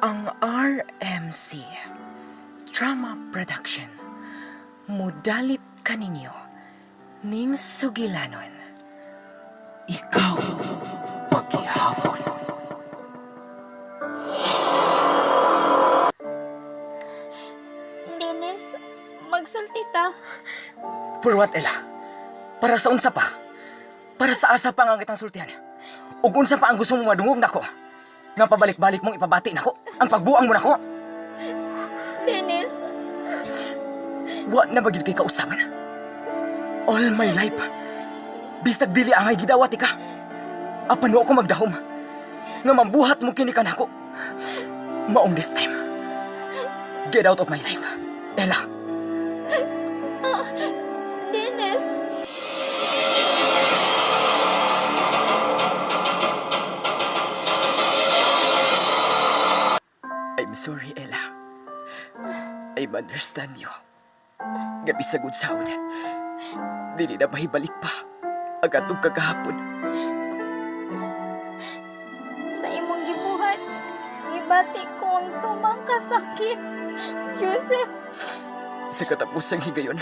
Ang RMC Drama Production mudalit kaninyo ning sugilanon. Ikaw paghihapon. Dennis, magsulti ta. For what, Ella? Para sa unsa pa? Para sa asa pa nga kitang sultihan? Ug unsa pa ang gusto mo madungog nako? Nga pabalik-balik mong ipabati nako ang pagbuang mo nako? Dennis, Wa na bagid kay kausaban. All my life, bisag dili angay gidawat ka. Apan mo ako magdahom. Nga mambuhat mo kini ka nako. Maong this time. Get out of my life, Ella. Dennis. I'm sorry, Ella. I understand you. Gabi sa good sound. Dili na mahibalik pa ang atong kagahapon. Sa imong gibuhat, gibati ko ang tumang kasakit. Joseph, Sa katapusang higayon,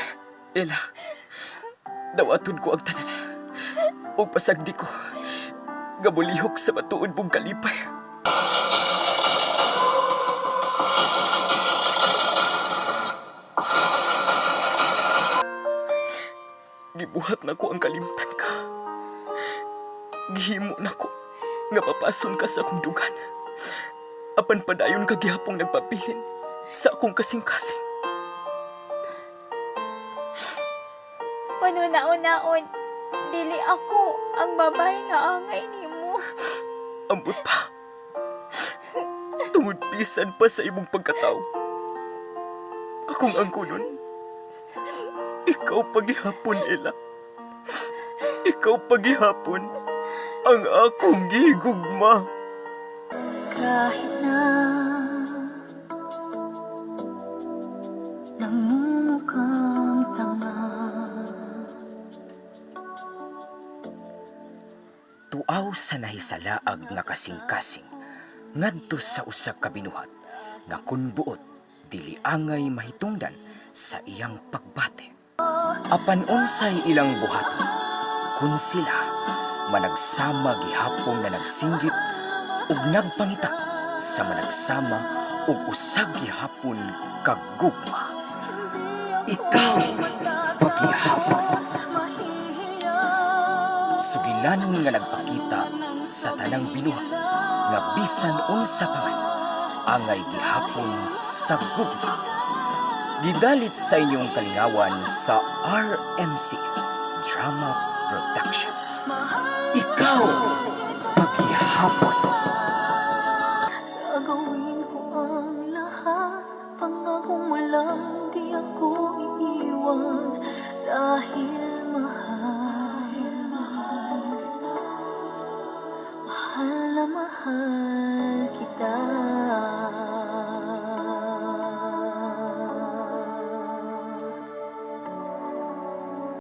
Ella, dawaton ko ang tanan. O pasagdi ko, gabulihok sa matuod mong kalipay. Gibuhat na ko ang kalimtan ka. Gihimo na ko nga papason ka sa akong dugan. Apan padayon ka gihapong nagpapilin sa akong kasing-kasing. kung una-unaon, dili ako ang babae nga angay nimo. Ambot pa. Tungod pisan pa sa imong pagkatao. Akong angkunon. Ikaw paghihapon, Ella. Ikaw paghihapon ang akong gigugma. Kahit na namumukhang tanga, Tuaw sa nahisalaag nga kasing-kasing ngadto sa usa ka binuhat nga kun buot dili angay mahitungdan sa iyang pagbate. Apan unsay ilang buhaton kun sila managsama gihapon na nagsinggit ug nagpangita sa managsama ug usag gihapon kag gugma. Ikaw paghihapon. Sugilanon nga nagpakita sa tanang binuhat nga bisan unsa pa man angay gihapon sa gugma. Gidalit sa inyong kalingawan sa RMC Drama Production. Ikaw paghihapon. gagawin ko ang lahat. Pangako mo lang di ako iiwan. Dahil mahal na mahal kita.